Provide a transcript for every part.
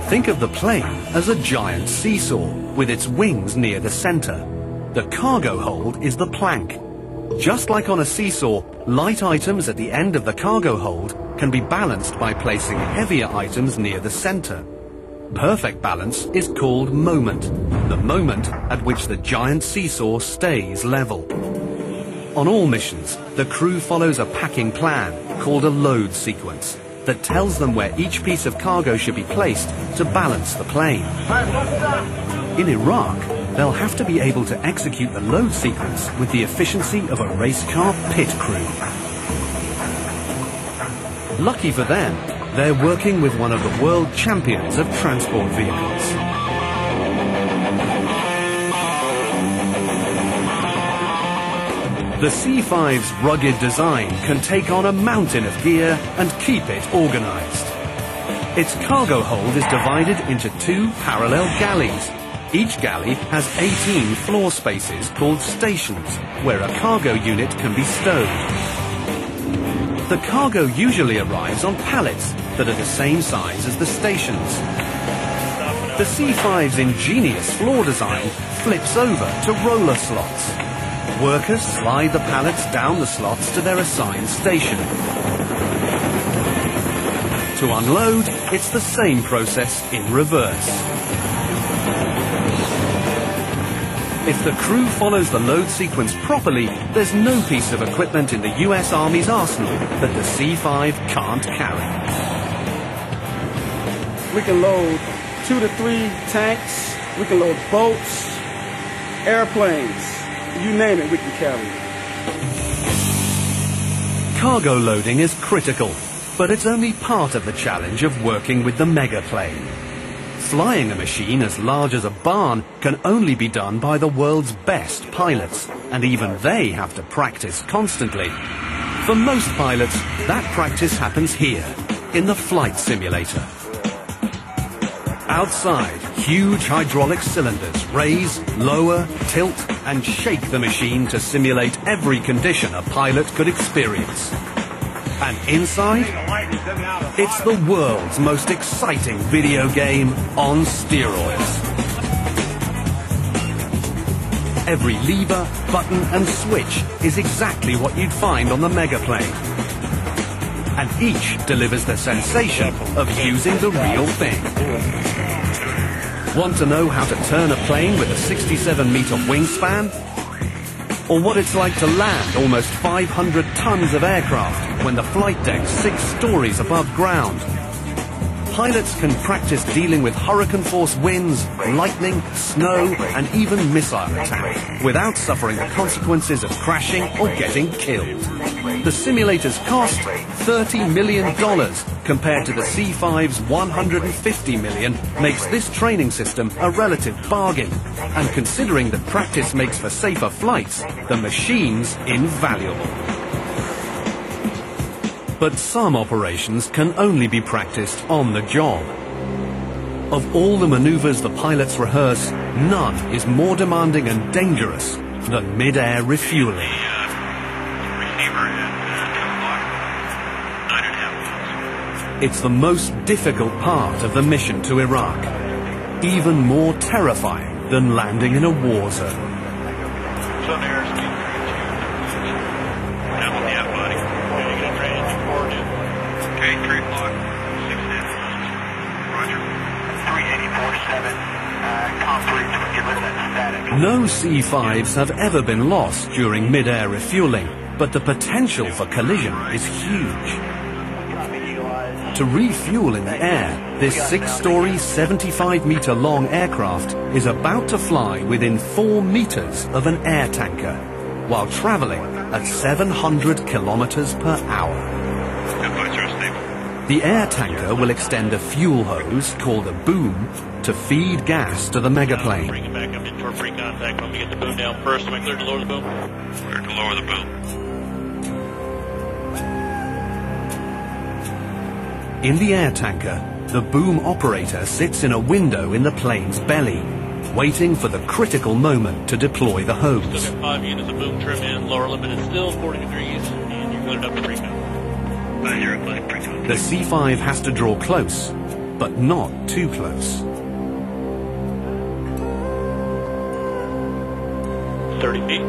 Think of the plane as a giant seesaw with its wings near the center. The cargo hold is the plank. Just like on a seesaw, light items at the end of the cargo hold can be balanced by placing heavier items near the center. Perfect balance is called moment, the moment at which the giant seesaw stays level. On all missions, the crew follows a packing plan called a load sequence that tells them where each piece of cargo should be placed to balance the plane. In Iraq, they'll have to be able to execute the load sequence with the efficiency of a race car pit crew. Lucky for them, they're working with one of the world champions of transport vehicles. The C5's rugged design can take on a mountain of gear and keep it organized. Its cargo hold is divided into 2 parallel galleys. Each galley has 18 floor spaces called stations, where a cargo unit can be stowed. The cargo usually arrives on pallets that are the same size as the stations. The C5's ingenious floor design flips over to roller slots. Workers slide the pallets down the slots to their assigned station. To unload, it's the same process in reverse. If the crew follows the load sequence properly, there's no piece of equipment in the US Army's arsenal that the C5 can't carry. We can load 2 to 3 tanks, we can load boats, airplanes. You name it, we can carry it. Cargo loading is critical, but it's only part of the challenge of working with the mega plane. Flying a machine as large as a barn can only be done by the world's best pilots, and even they have to practice constantly. For most pilots, that practice happens here, in the flight simulator. Outside, huge hydraulic cylinders raise, lower, tilt, and shake the machine to simulate every condition a pilot could experience. And inside, it's the world's most exciting video game on steroids. Every lever, button, and switch is exactly what you'd find on the megaplane. And each delivers the sensation of using the real thing. Want to know how to turn a plane with a 67-meter wingspan? Or what it's like to land almost 500 tons of aircraft when the flight deck's 6 stories above ground? Pilots can practice dealing with hurricane-force winds, lightning, snow, and even missile attack without suffering the consequences of crashing or getting killed. The simulator's cost, $30 million, compared to the C5's $150 million, makes this training system a relative bargain. And considering that practice makes for safer flights, the machine's invaluable. But some operations can only be practiced on the job. Of all the maneuvers the pilots rehearse, none is more demanding and dangerous than mid-air refueling. It's the most difficult part of the mission to Iraq, even more terrifying than landing in a war zone. No C5s have ever been lost during mid-air refueling, but the potential for collision is huge. To refuel in the air, this 6-story, 75-meter-long aircraft is about to fly within 4 meters of an air tanker, while traveling at 700 kilometers per hour. The air tanker will extend a fuel hose, called a boom, to feed gas to the megaplane. Bring it back up into our pre-contact. Let me get the boom down first. Am I clear to lower the boom? Clear to lower the boom. In the air tanker, the boom operator sits in a window in the plane's belly, waiting for the critical moment to deploy the hose. Still got 5 units of boom trim in, lower limit is still 40 degrees, and you're cleared up to pre-con. The C5 has to draw close, but not too close. 30 feet.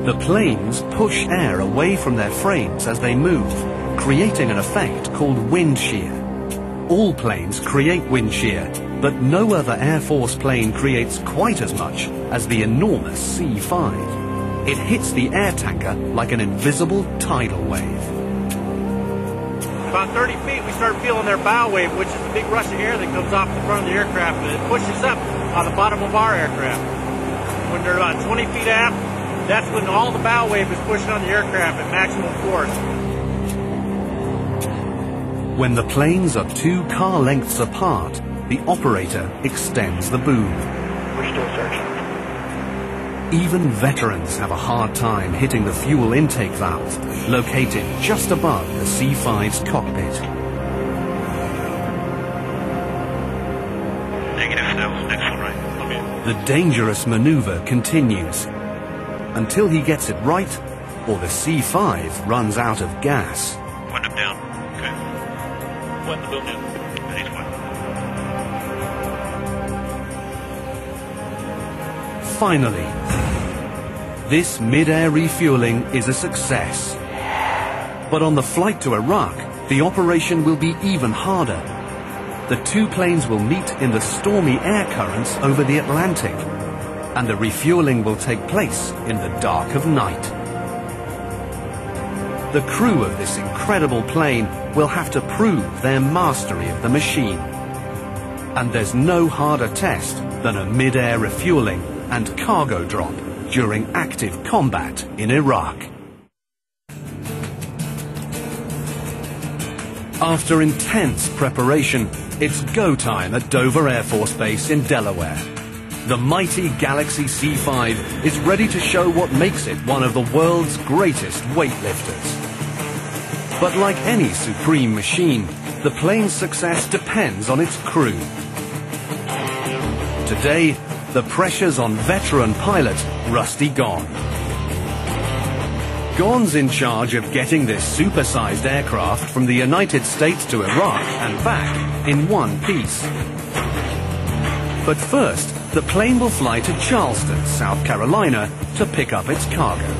The planes push air away from their frames as they move, creating an effect called wind shear. All planes create wind shear, but no other Air Force plane creates quite as much as the enormous C-5. It hits the air tanker like an invisible tidal wave. About 30 feet, we start feeling their bow wave, which is the big rush of air that comes off the front of the aircraft, and it pushes up on the bottom of our aircraft. When they're about 20 feet aft, that's when all the bow wave is pushing on the aircraft at maximum force. When the planes are 2 car lengths apart, the operator extends the boom. We're still searching. Even veterans have a hard time hitting the fuel intake valve, located just above the C-5's cockpit. Negative now, next one right. Okay. The dangerous maneuver continues until he gets it right or the C-5 runs out of gas. Wind up down. Okay. Wind the boom down. He's one. Finally, this mid-air refueling is a success. But on the flight to Iraq, the operation will be even harder. The 2 planes will meet in the stormy air currents over the Atlantic, and the refueling will take place in the dark of night. The crew of this incredible plane will have to prove their mastery of the machine. And there's no harder test than a mid-air refueling and cargo drop during active combat in Iraq. After intense preparation, it's go time at Dover Air Force Base in Delaware. The mighty Galaxy C-5 is ready to show what makes it one of the world's greatest weightlifters. But like any supreme machine, the plane's success depends on its crew. Today, the pressure's on veteran pilot Rusty Gone. Gone's in charge of getting this supersized aircraft from the United States to Iraq and back in one piece. But first, the plane will fly to Charleston, South Carolina, to pick up its cargo.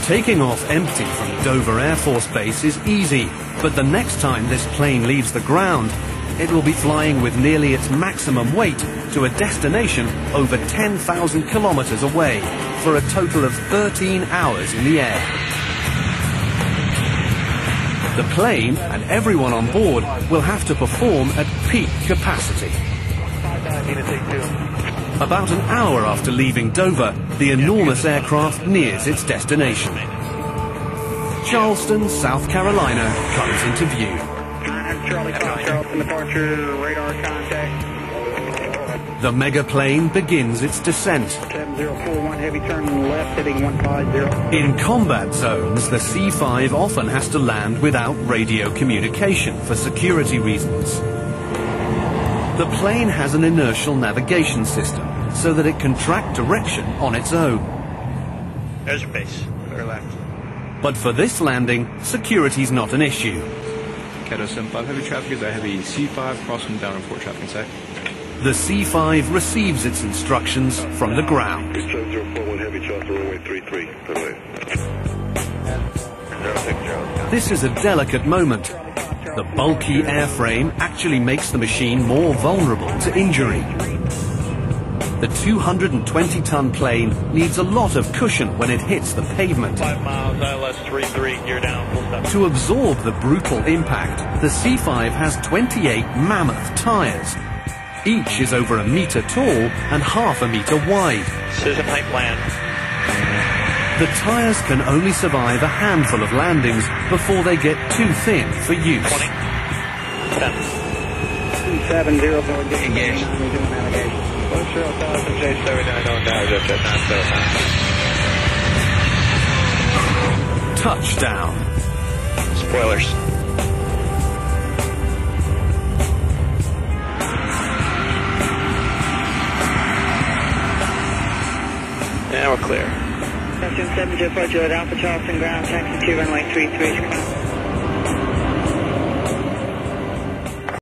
Taking off empty from Dover Air Force Base is easy, but the next time this plane leaves the ground, it will be flying with nearly its maximum weight to a destination over 10,000 kilometers away for a total of 13 hours in the air. The plane and everyone on board will have to perform at peak capacity. About an hour after leaving Dover, the enormous aircraft nears its destination. Charleston, South Carolina comes into view. Charlie Charleston departure, radar contact. The mega plane begins its descent. 7041, heavy turn left, heading 150. In combat zones, the C-5 often has to land without radio communication for security reasons. The plane has an inertial navigation system so that it can track direction on its own. There's your base. Clear left. But for this landing, security's not an issue. Cato 75 heavy traffic is a heavy C5 crossing down in Fort traffic in sight. The C-5 receives its instructions from the ground. 7041 heavy Charleston runway 33. This is a delicate moment. The bulky airframe actually makes the machine more vulnerable to injury. The 220-ton plane needs a lot of cushion when it hits the pavement. 5 miles, ILS 33, gear down, full stop. To absorb the brutal impact, the C-5 has 28 mammoth tires. Each is over a meter tall and half a meter wide. Precision height plan. The tires can only survive a handful of landings before they get too thin for use. 20. 10. 270, Engage. navigation. Touchdown. Spoilers. Now we're clear. Section 7 departure at Alpha Charleston ground, taxi to runway 33.